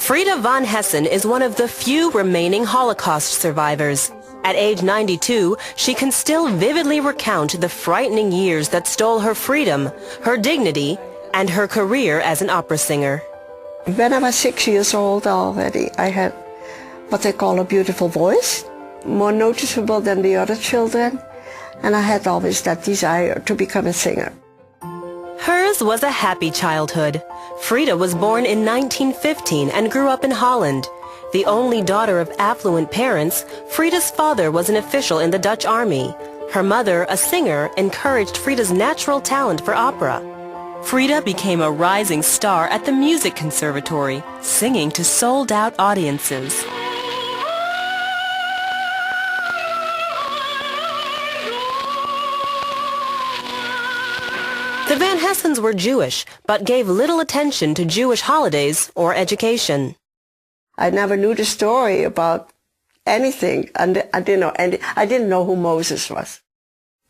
Frida von Hessen is one of the few remaining Holocaust survivors. At age 92, she can still vividly recount the frightening years that stole her freedom, her dignity, and her career as an opera singer. When I was 6 years old already, I had what they call a beautiful voice, more noticeable than the other children, and I had always that desire to become a singer. Hers was a happy childhood. Frida was born in 1915 and grew up in Holland. The only daughter of affluent parents, Frida's father was an official in the Dutch army. Her mother, a singer, encouraged Frida's natural talent for opera. Frida became a rising star at the music conservatory, singing to sold-out audiences. The Van Hessens were Jewish, but gave little attention to Jewish holidays or education. I never knew the story about anything, and I didn't know who Moses was.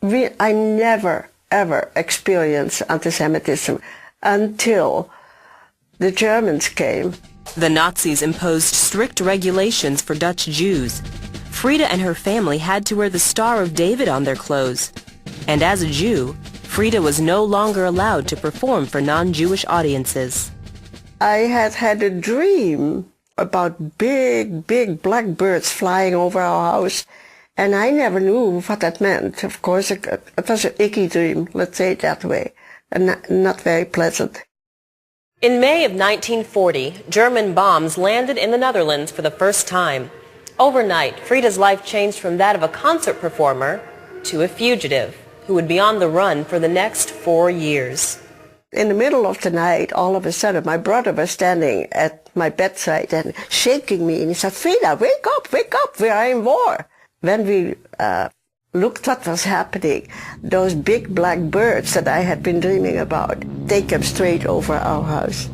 I never, ever experienced anti-Semitism until the Germans came. The Nazis imposed strict regulations for Dutch Jews. Frida and her family had to wear the Star of David on their clothes. And as a Jew, Frida was no longer allowed to perform for non-Jewish audiences. I had a dream about big black birds flying over our house, and I never knew what that meant. Of course, it was an icky dream, let's say it that way, and not very pleasant. In May of 1940, German bombs landed in the Netherlands for the first time. Overnight, Frida's life changed from that of a concert performer to a fugitive who would be on the run for the next 4 years. In the middle of the night, all of a sudden, my brother was standing at my bedside and shaking me, and he said, "Frida, wake up, we are in war." When we looked what was happening, those big black birds that I had been dreaming about, they came straight over our house.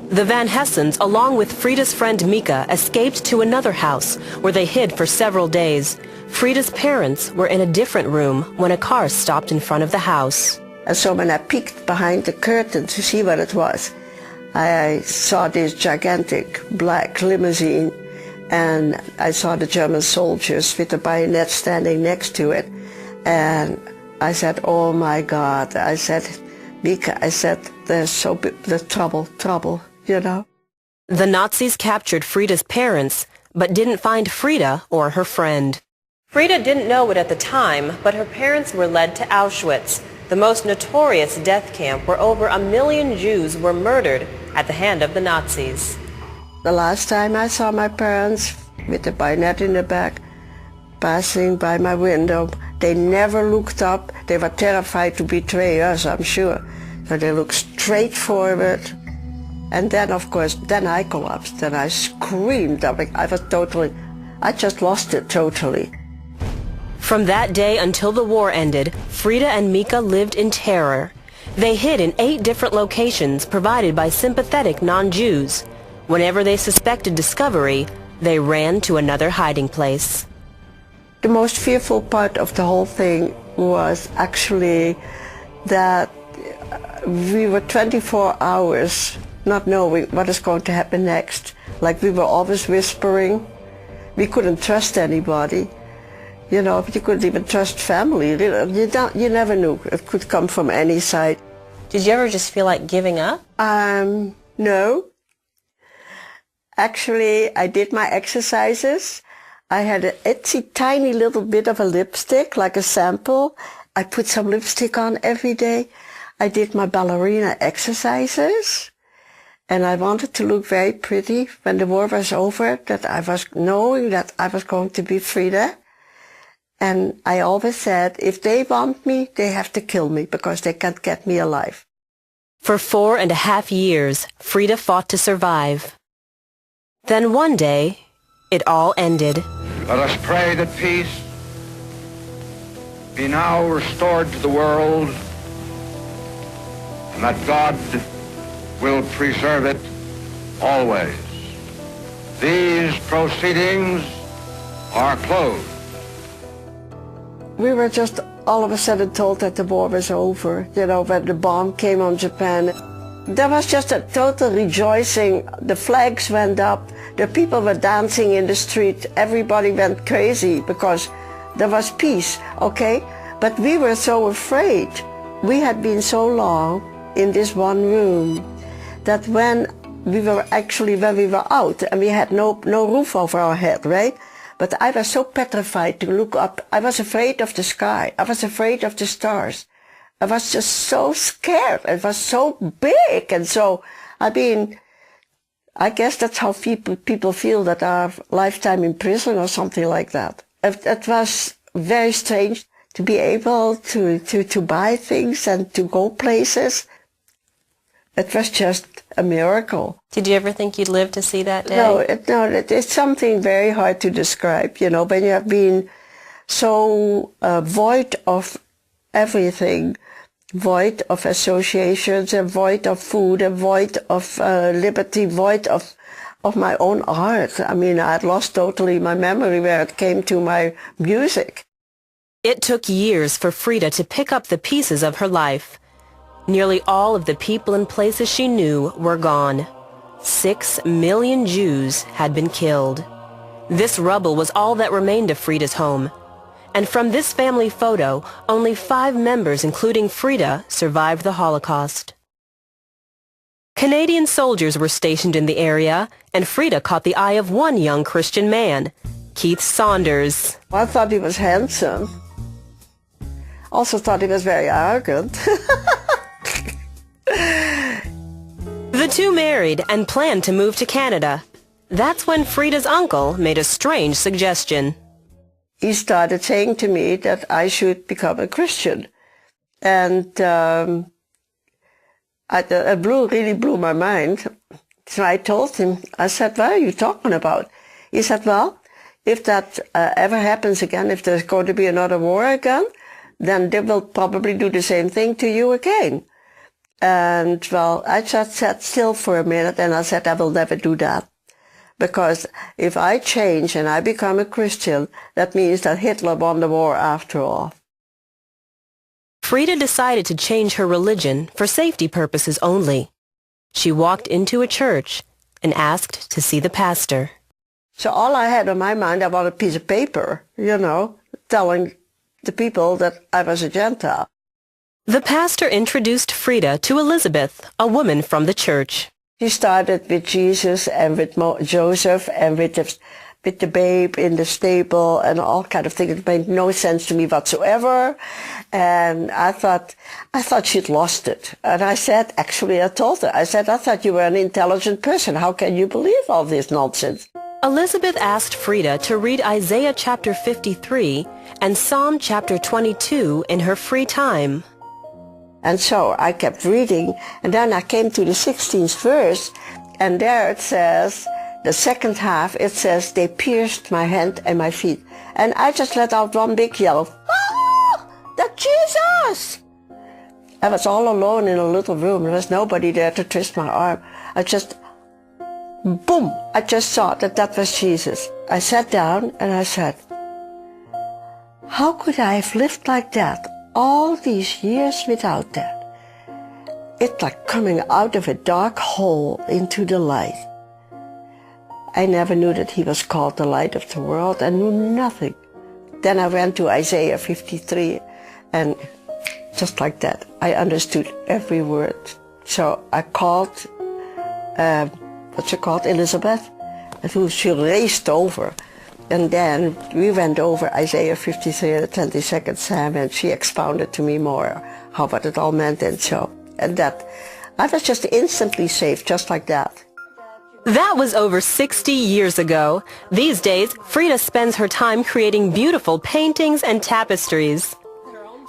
The Van Hessens, along with Frida's friend Mika, escaped to another house, where they hid for several days. Frida's parents were in a different room when a car stopped in front of the house. And so when I peeked behind the curtain to see what it was, I saw this gigantic black limousine, and I saw the German soldiers with the bayonet standing next to it. And I said, "Oh my God," I said, "Mika," I said, "there's trouble, you know." The Nazis captured Frida's parents, but didn't find Frida or her friend. Frida didn't know it at the time, but her parents were led to Auschwitz, the most notorious death camp where over 1 million Jews were murdered at the hand of the Nazis. The last time I saw my parents with the bayonet in the back, passing by my window, they never looked up. They were terrified to betray us, I'm sure. So they looked straight forward. And then, of course, then I collapsed and I screamed. I just lost it totally. From that day until the war ended, Frida and Mika lived in terror. They hid in 8 different locations provided by sympathetic non-Jews. Whenever they suspected discovery, they ran to another hiding place. The most fearful part of the whole thing was actually that we were 24 hours not knowing what is going to happen next. Like we were always whispering. We couldn't trust anybody. You know, you couldn't even trust family. You never knew. It could come from any side. Did you ever just feel like giving up? No. Actually, I did my exercises. I had an itsy tiny little bit of a lipstick, like a sample. I put some lipstick on every day. I did my ballerina exercises. And I wanted to look very pretty when the war was over, that I was knowing that I was going to be Frida. And I always said, if they want me, they have to kill me because they can't get me alive. For 4.5 years, Frida fought to survive. Then one day, it all ended. Let us pray that peace be now restored to the world and that God will preserve it always. These proceedings are closed. We were just all of a sudden told that the war was over. You know, when the bomb came on Japan, There was just a total rejoicing. The flags went up. The people were dancing in the street. Everybody went crazy because there was peace, okay? But we were so afraid. We had been so long in this one room that when we were out and we had no roof over our head, right? But I was so petrified to look up. I was afraid of the sky. I was afraid of the stars. I was just so scared. It was so big. And so, I mean, I guess that's how people feel that are lifetime in prison or something like that. It was very strange to be able to buy things and to go places. It was just a miracle. Did you ever think you'd live to see that day? No, it's something very hard to describe, you know, when you have been so void of everything, void of associations, and void of food, and void of liberty, void of my own art. I mean, I had lost totally my memory where it came to my music. It took years for Frida to pick up the pieces of her life. Nearly all of the people and places she knew were gone. 6 million Jews had been killed. This rubble was all that remained of Frida's home. And from this family photo, only 5 members, including Frida, survived the Holocaust. Canadian soldiers were stationed in the area, and Frida caught the eye of one young Christian man, Keith Saunders. I thought he was handsome. Also thought he was very arrogant. The two married and planned to move to Canada. That's when Frida's uncle made a strange suggestion. He started saying to me that I should become a Christian. And it really blew my mind. So I told him, I said, what are you talking about? He said, well, if that ever happens again, if there's going to be another war again, then they will probably do the same thing to you again. And, well, I just sat still for a minute and I said, I will never do that. Because if I change and I become a Christian, that means that Hitler won the war after all. Frida decided to change her religion for safety purposes only. She walked into a church and asked to see the pastor. So all I had on my mind, I wanted a piece of paper, you know, telling the people that I was a Gentile. The pastor introduced Frida to Elizabeth, a woman from the church. She started with Jesus and with Joseph and with the babe in the stable and all kind of things. It made no sense to me whatsoever. And I thought she'd lost it. And I said, actually, I told her, I said, I thought you were an intelligent person. How can you believe all this nonsense? Elizabeth asked Frida to read Isaiah chapter 53 and Psalm chapter 22 in her free time. And so I kept reading, and then I came to the 16th verse, and there it says, the second half, it says, they pierced my hand and my feet. And I just let out one big yell, ah, that's Jesus! I was all alone in a little room. There was nobody there to twist my arm. Boom, I just saw that was Jesus. I sat down and I said, how could I have lived like that all these years without that? It's like coming out of a dark hole into the light. I never knew that he was called the light of the world. I knew nothing. Then I went to Isaiah 53 and just like that, I understood every word. So I called, Elizabeth, who she raced over. And then we went over Isaiah 53 at the 22nd time, and she expounded to me more what it all meant and so. And that, I was just instantly saved, just like that. That was over 60 years ago. These days, Frida spends her time creating beautiful paintings and tapestries.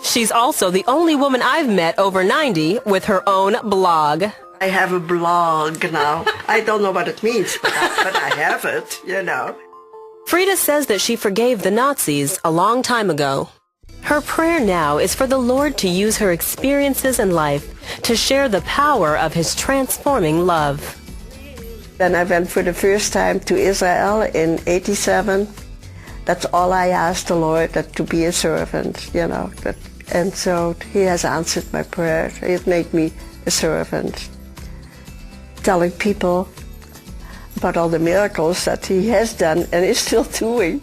She's also the only woman I've met over 90 with her own blog. I have a blog now. I don't know what it means, but I have it, you know. Frida says that she forgave the Nazis a long time ago. Her prayer now is for the Lord to use her experiences in life to share the power of His transforming love. Then I went for the first time to Israel in '87. That's all I asked the Lord, that to be a servant, you know. And so He has answered my prayer. He has made me a servant. telling people about all the miracles that he has done and is still doing.